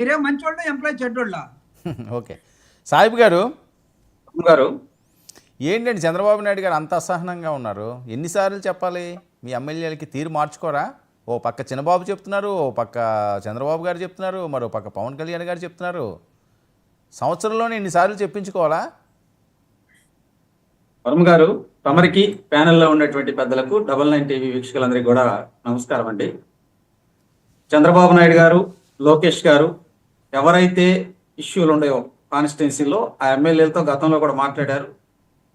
మీరే మంచోళ్ళ employee చెడ్డోళ్ళ? Okay. Sahib గారు, గారు ఏంటండి చంద్రబాబు నాయుడు గారు అంత అసహనంగా ఉన్నారు? ఎన్నిసార్లు చెప్పాలి? మీ ఎమ్మెల్యేలకి తీరు మార్చుకోరా? ఓ పక్క చిన్నబాబు చెప్తున్నారు, ఓ పక్క చంద్రబాబు గారు చెప్తున్నారు, మరో పక్క పవన్ కళ్యాణ్ గారు చెప్తున్నారు. సంవత్సరంలోనే ఎన్నిసార్లు చెప్పించుకోవాలా? వర్మ గారు, తమరికి ప్యానెల్లో ఉన్నటువంటి పెద్దలకు 99 టీవీ వీక్షకులందరికీ కూడా నమస్కారం అండి. చంద్రబాబు నాయుడు గారు, లోకేష్ గారు ఎవరైతే ఇష్యూలు ఉన్నాయో కాన్స్టిట్యున్సీలో ఆ ఎమ్మెల్యేలతో గతంలో కూడా మాట్లాడారు.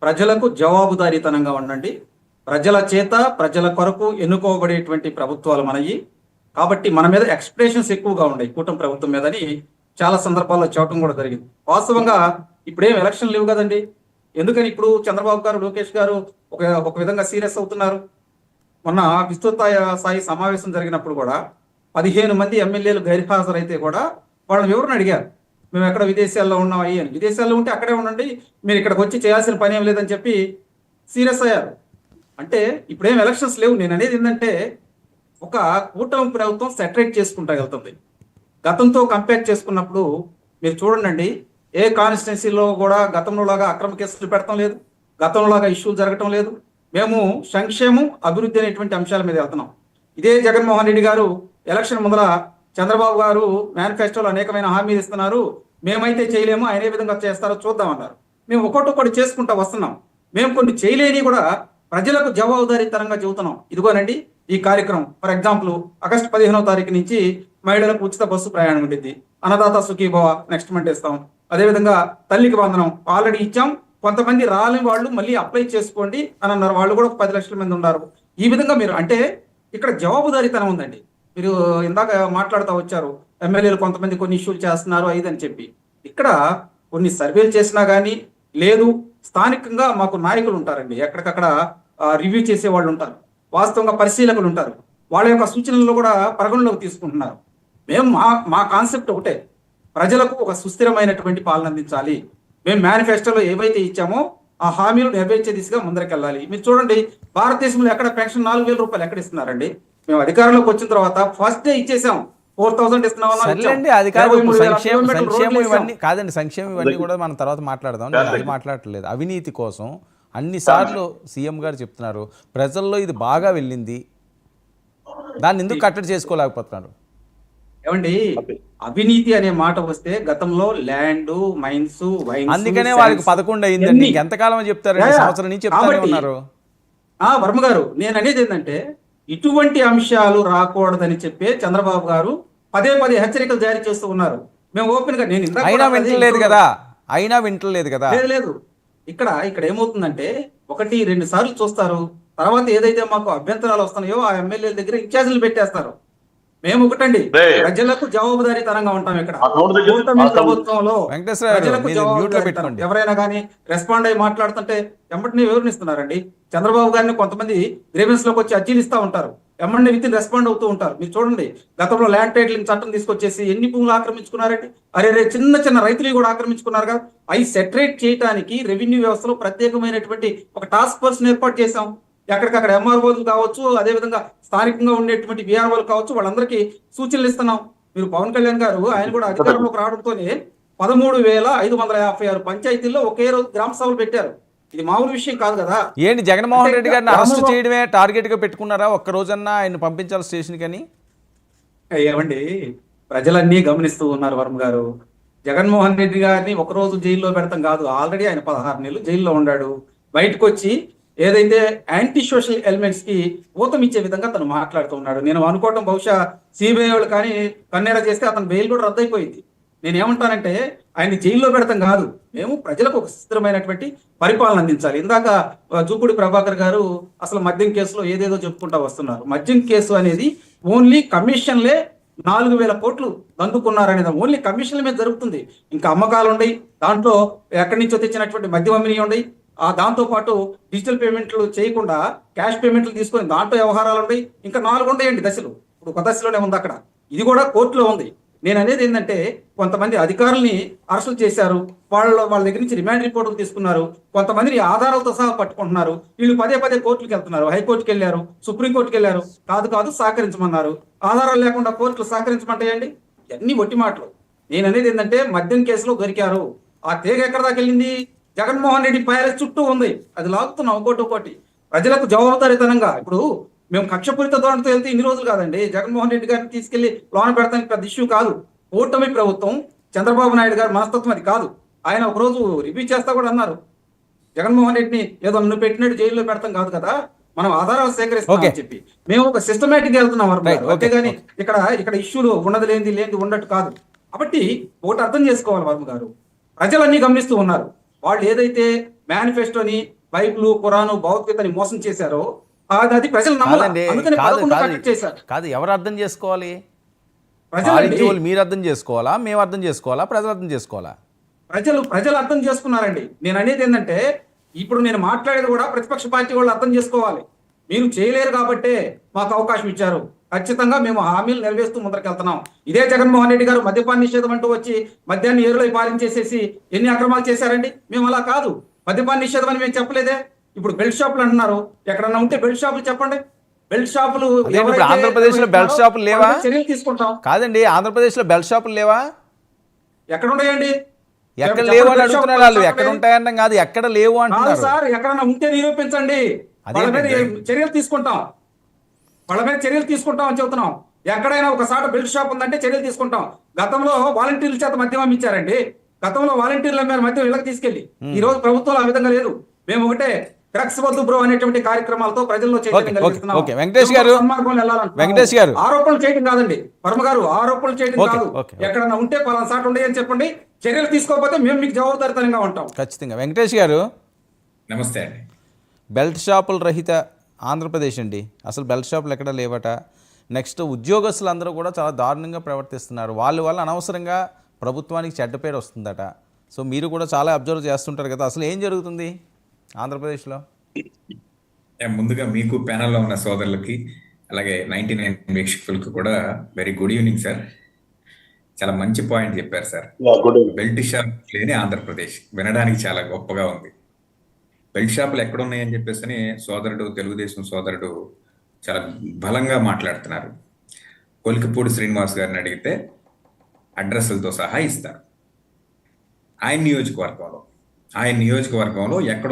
ప్రజలకు జవాబుదారీతనంగా ఉండండి. ప్రజల చేత ప్రజల కొరకు ఎన్నుకోబడేటువంటి ప్రభుత్వాలు మనయి. కాబట్టి మన మీద ఎక్స్పెక్టేషన్స్ ఎక్కువగా ఉన్నాయి కూటమి ప్రభుత్వం మీదని చాలా సందర్భాల్లో చెప్పడం కూడా జరిగింది. వాస్తవంగా ఇప్పుడేం ఎలక్షన్ లేవు కదండి. ఎందుకని ఇప్పుడు చంద్రబాబు గారు, లోకేష్ గారు ఒక విధంగా సీరియస్ అవుతున్నారు? మొన్న విస్తృత స్థాయి సమావేశం జరిగినప్పుడు కూడా 15 మంది ఎమ్మెల్యేలు గైర్హాజరైతే కూడా వాళ్ళని వివరణ అడిగారు. మేము ఎక్కడ విదేశాల్లో ఉన్నామయ్యి అని. విదేశాల్లో ఉంటే అక్కడే ఉండండి, మీరు ఇక్కడికి వచ్చి చేయాల్సిన పని ఏం లేదని చెప్పి సీరియస్ అయ్యారు. అంటే ఇప్పుడేం ఎలక్షన్స్ లేవు. నేను అనేది ఏంటంటే ఒక కూటమి ప్రభుత్వం సెటరేట్ చేసుకుంటా వెళ్తుంది. గతంతో కంపేర్ చేసుకున్నప్పుడు మీరు చూడండి, ఏ కాన్స్టిట్యున్సీలో కూడా గతంలో లాగా అక్రమ కేసులు పెడతాం లేదు, గతంలో లాగా ఇష్యూలు జరగటం లేదు. మేము సంక్షేమం, అభివృద్ధి అనేటువంటి అంశాల మీద వెళ్తున్నాం. ఇదే జగన్మోహన్ రెడ్డి గారు ఎలక్షన్ ముందర చంద్రబాబు గారు మేనిఫెస్టోలో అనేకమైన హామీలు ఇస్తున్నారు, మేమైతే చేయలేము, ఆయన ఏ విధంగా చేస్తారో చూద్దామన్నారు. మేము ఒక్కొక్కటి చేసుకుంటా వస్తున్నాం. మేము కొన్ని చేయలేని కూడా ప్రజలకు జవాబుదారీతనంగా చెబుతున్నాం. ఇదిగోనండి ఈ కార్యక్రమం. ఫర్ ఎగ్జాంపుల్, ఆగస్టు 15వ తారీఖు నుంచి మహిళలకు ఉచిత బస్సు ప్రయాణం ఉంటుంది. అన్నదాత సుఖీభవ నెక్స్ట్ మంత్ ఇస్తాం. అదేవిధంగా తల్లికి వందనం ఆల్రెడీ ఇచ్చాం. కొంతమంది రాని వాళ్ళు మళ్ళీ అప్లై చేసుకోండి అని అన్నారు. వాళ్ళు కూడా 10 లక్షల మంది ఉన్నారు. ఈ విధంగా మీరు అంటే ఇక్కడ జవాబుదారీతనం ఉందండి. మీరు ఇందాక మాట్లాడుతూ వచ్చారు, ఎమ్మెల్యేలు కొంతమంది కొన్ని ఇష్యూలు చేస్తున్నారు అని చెప్పి. ఇక్కడ కొన్ని సర్వేలు చేసినా కానీ లేదు, స్థానికంగా మాకు నాయకులు ఉంటారండి, ఎక్కడికక్కడ రివ్యూ చేసే వాళ్ళు ఉంటారు, వాస్తవంగా పరిశీలకులు ఉంటారు. వాళ్ళ యొక్క సూచనలు కూడా పరిగణలోకి తీసుకుంటున్నారు. మేము మా కాన్సెప్ట్ ఒకటే, ప్రజలకు ఒక సుస్థిరమైనటువంటి పాలన అందించాలి. మేము మేనిఫెస్టోలో ఏవైతే ఇచ్చామో ఆ హామీలు నెరవేర్చే దిశగా ముందరకెళ్ళాలి. మీరు చూడండి, భారతదేశంలో ఎక్కడ పెన్షన్ 4,000 రూపాయలు ఎక్కడ ఇస్తున్నారండి? మేము అధికారంలోకి వచ్చిన తర్వాత ఫస్ట్ డే ఇచ్చేసాం. 4,000 సర్లేండి, అది కాదు. సంక్షేమం ఇవన్నీ కాదండి, సంక్షేమం ఇవన్నీ కూడా మనం తర్వాత మాట్లాడదాం. నేను అది మాట్లాడట్లేదు. అవినీతి కోసం అన్నిసార్లు సీఎం గారు చెప్తున్నారు, ప్రజల్లో ఇది బాగా వెళ్ళింది, దాన్ని ఎందుకు కట్టడి చేసుకోలేకపోతున్నారు? ఏమండి, అవినీతి అనే మాట వస్తే గతంలో ల్యాండ్, మైన్స్, వైన్స్, అందుకనే వాళ్ళకి 11 అయిందండి. ఎంతకాలం చెప్తారండి? సంవత్సరం నుంచి చెప్తానే ఉన్నారు. వర్మ గారు, నేను అనేది ఏంటంటే ఇటువంటి అంశాలు రాకూడదని చెప్పే చంద్రబాబు గారు పదే పదే హెచ్చరికలు జారీ చేస్తూ ఉన్నారు. మేము ఓపెన్ గా అయినా వింటలేదు కదా. లేదు. ఇక్కడ ఏమవుతుందంటే 1-2 సార్లు చూస్తారు, తర్వాత ఏదైతే మాకు అభ్యంతరాలు వస్తున్నాయో ఆ ఎమ్మెల్యేల దగ్గర ఇన్ఛార్జీలు పెట్టేస్తారు. మేము ఒకటండి, ప్రజలకు జవాబుదారీతనంగా ఉంటాం. ఇక్కడ ప్రభుత్వంలో ప్రజలకు జవాబుదారీతనం. ఎవరైనా కానీ రెస్పాండ్ అయ్యి మాట్లాడుతుంటే ఎమ్మటిని వివరణిస్తున్నారండి. చంద్రబాబు గారిని కొంతమంది గ్రీవెన్స్ లోకి వచ్చి అర్జీలు ఇస్తా ఉంటారు, ఎమ్మటిని విత్ రెస్పాండ్ అవుతూ ఉంటారు. మీరు చూడండి, గతంలో ల్యాండ్ టైటిలింగ్ చట్టం తీసుకొచ్చేసి ఎన్ని భూములు ఆక్రమించుకున్నారండి? చిన్న రైతులు కూడా ఆక్రమించుకున్నారు కదా. అవి సెటరేట్ చేయడానికి రెవెన్యూ వ్యవస్థలో ప్రత్యేకమైనటువంటి ఒక టాస్క్ ఫోర్స్ ఏర్పాటు చేశాం. ఎక్కడికక్కడ ఎంఆర్ఓలు కావచ్చు, అదేవిధంగా స్థానికంగా ఉండేటువంటి విఆర్ఓలు కావచ్చు, వాళ్ళందరికీ సూచనలు ఇస్తున్నాం. మీరు పవన్ కళ్యాణ్ గారు, ఆయన కూడా అధికారంలోకి రావడంతోనే 13,556 పంచాయతీల్లో ఒకే రోజు గ్రామ సభలు పెట్టారు. ఇది మామూలు విషయం కాదు కదా. ఏంటి జగన్మోహన్ రెడ్డి గారిని అరెస్ట్ చేయడమే టార్గెట్ గా పెట్టుకున్నారా? ఒక్క రోజన్నా ఆయన పంపించాలి స్టేషన్ కని? ఏమండి, ప్రజలన్నీ గమనిస్తూ ఉన్నారు వర్మ గారు. జగన్మోహన్ రెడ్డి గారిని ఒక రోజు జైల్లో పెడతాం కాదు, ఆల్రెడీ ఆయన 16 నెలలు జైల్లో ఉన్నాడు. బయటకు వచ్చి ఏదైతే యాంటీ సోషల్ ఎలిమెంట్స్ కి ఊతమిచ్చే విధంగా తను మాట్లాడుతూ ఉన్నాడు. నేను అనుకోవటం బహుశా సిబిఐ వాళ్ళు కానీ కన్నెర చేస్తే అతను బెయిల్ కూడా రద్దయిపోయింది. నేనేమంటానంటే ఆయన జైల్లో పెడతాం కాదు, మేము ప్రజలకు ఒక స్థిరమైనటువంటి పరిపాలన అందించాలి. ఇందాక జూపూడి ప్రభాకర్ గారు అసలు మద్యం కేసులో ఏదేదో చెప్పుకుంటా వస్తున్నారు. మద్యం కేసు అనేది ఓన్లీ కమిషన్లే 4,000 కోట్లు అందుకున్నారనేది ఓన్లీ కమిషన్ల మీద జరుగుతుంది. ఇంకా అమ్మకాలు ఉన్నాయి, దాంట్లో ఎక్కడి నుంచో తెచ్చినటువంటి మద్యం అమ్మిని ఉన్నాయి. దాంతో పాటు డిజిటల్ పేమెంట్లు చేయకుండా క్యాష్ పేమెంట్లు తీసుకొని దాంట్లో వ్యవహారాలు ఉన్నాయి. ఇంకా 4 ఉన్నాయండి దశలు. ఇప్పుడు ఒక దశలోనే ఉంది అక్కడ, ఇది కూడా కోర్టులో ఉంది. నేను అనేది ఏంటంటే కొంతమంది అధికారుల్ని అరెస్టులు చేశారు, వాళ్ళ దగ్గర నుంచి రిమాండ్ రిపోర్టులు తీసుకున్నారు, కొంతమందిని ఆధారాలతో సహా పట్టుకుంటున్నారు. వీళ్ళు పదే కోర్టులకు వెళ్తున్నారు, హైకోర్టుకి వెళ్ళారు, సుప్రీంకోర్టుకి వెళ్ళారు. కాదు సహకరించమన్నారు. ఆధారాలు లేకుండా కోర్టులు సహకరించమంటాయండి? ఇవన్నీ ఒట్టి మాటలు. నేను అనేది ఏంటంటే మద్యం కేసులో దొరికారు. ఆ తీగ ఎక్కడ దాకా వెళ్ళింది? జగన్మోహన్ రెడ్డి ప్యాలెస్ చుట్టూ ఉంది. అది లాగుతున్నాం ఒకటి. ప్రజలకు జవాబుదారీతనంగా ఇప్పుడు మేము కక్షపూరిత ధోరణితో వెళ్తే ఇన్ని రోజులు కాదండి. జగన్మోహన్ రెడ్డి గారిని తీసుకెళ్లి లోన పెడతానికి పెద్ద ఇష్యూ కాదు. కూటమి ప్రభుత్వం, చంద్రబాబు నాయుడు గారి మనస్తత్వం అది కాదు. ఆయన ఒకరోజు రివ్యూ చేస్తా కూడా అన్నారు, జగన్మోహన్ రెడ్డిని ఏదో నన్ను పెట్టినట్టు జైల్లో పెడతాం కాదు కదా, మనం ఆధారాలు సేకరిస్తామని చెప్పి మేము ఒక సిస్టమేటిక్ వెళ్తున్నాం అంతేగాని ఇక్కడ ఇష్యూలు ఉన్నది లేనిది ఉన్నట్టు కాదు. కాబట్టి ఒకటి అర్థం చేసుకోవాలి వర్మ గారు, ప్రజలన్నీ గమనిస్తూ ఉన్నారు. వాళ్ళు ఏదైతే మేనిఫెస్టోని, బైబిల్, ఖురాను, భగవద్గీతని మోసం చేశారో అది ప్రజలు నమ్మాలి. అందుకని 11 కట్టడి చేశారు. కాదు, ఎవరు అర్థం చేసుకోవాలి? ప్రజలు. మీరు అర్థం చేసుకోవాలా, మేము అర్థం చేసుకోవాలా, ప్రజలు అర్థం చేసుకోవాలా? ప్రజలు అర్థం చేసుకున్నారండి. నేను అనేది ఏంటంటే ఇప్పుడు నేను మాట్లాడేది కూడా ప్రతిపక్ష పార్టీ వాళ్ళు అర్థం చేసుకోవాలి. మీరు చేయలేరు కాబట్టే మాకు అవకాశం ఇచ్చారు. ఖచ్చితంగా మేము హామీలు నెరవేరుస్తూ ముందరకెళ్తున్నాం. ఇదే జగన్మోహన్ రెడ్డి గారు మద్యపాన నిషేధం అంటూ వచ్చి మద్యాన్ని ఏరులో పాలించేసేసి ఎన్ని అక్రమాలు చేశారండి. మేము అలా కాదు, మద్యపాన నిషేధం అని మేము చెప్పలేదే. ఇప్పుడు బెల్ట్ షాపులు అంటున్నారు, ఎక్కడన్నా ఉంటే బెల్ట్ షాపులు చెప్పండి. బెల్ట్ షాపులు ఆంధ్రప్రదేశ్ లో బెల్ట్ షాపులు లేవా? చర్యలు తీసుకుంటాం. కాదండి, ఆంధ్రప్రదేశ్ లో బెల్ట్ షాపులు లేవా? ఎక్కడ ఉన్నాయండి? ఎక్కడ లేవు అని అడుగుతున్నారు వాళ్ళు. ఎక్కడ ఉంటాయన్న కాదు, ఎక్కడ లేవు అంటున్నారు సార్. ఎక్కడన్నా ఉంటే నిరూపించండి, వాళ్ళ మీద చర్యలు తీసుకుంటాం. అని చెబుతున్నాం. ఎక్కడైనా ఒక సాట బెల్ట్ షాప్ ఉందంటే చర్యలు తీసుకుంటాం. గతంలో వాలంటీర్ల చేత మద్యం అమ్మించారండి. గతంలో వాలంటీర్ల మీద మద్యం ఇళ్ళకి తీసుకెళ్లి. ఈ రోజు ప్రభుత్వం ఆ విధంగా లేదు. మేము ఒకటే డ్రగ్స్ వద్దు బ్రో అనేటువంటి కార్యక్రమాలతో ప్రజల్లో వెంకటేష్ గారు ఆరోపణలు చేయడం కాదండి వర్మ గారు, ఆరోపణలు చేయడం కాదు. ఎక్కడన్నా ఉంటే పలానా సాట ఉండే అని చెప్పండి. చర్యలు తీసుకోకపోతే మేము మీకు జవాబుదారితనంగా ఉంటాం. ఖచ్చితంగా. వెంకటేష్ గారు నమస్తే అండి. బెల్ట్ షాపుల రహిత ఆంధ్రప్రదేశ్ అండి. అసలు బెల్ట్ షాపులు ఎక్కడ లేవట. నెక్స్ట్ ఉద్యోగస్తులు అందరూ కూడా చాలా దారుణంగా ప్రవర్తిస్తున్నారు. వల్ల అనవసరంగా ప్రభుత్వానికి చెడ్డ పేరు వస్తుందట. సో మీరు కూడా చాలా అబ్జర్వ్ చేస్తుంటారు కదా, అసలు ఏం జరుగుతుంది ఆంధ్రప్రదేశ్లో? ముందుగా మీకు ప్యానల్లో ఉన్న సోదరులకి అలాగే 99 వీక్షకులకు కూడా వెరీ గుడ్ ఈవినింగ్ సార్. చాలా మంచి పాయింట్ చెప్పారు సార్. బెల్ట్ షాప్ లేని ఆంధ్రప్రదేశ్ వినడానికి చాలా గొప్పగా ఉంది. బెల్ట్ షాపులు ఎక్కడున్నాయని చెప్పేసి సోదరుడు, తెలుగుదేశం సోదరుడు చాలా బలంగా మాట్లాడుతున్నారు. కొలికిపూడి శ్రీనివాస్ గారిని అడిగితే అడ్రస్లతో సహా ఇస్తారు. ఆయన నియోజకవర్గంలో ఎక్కడ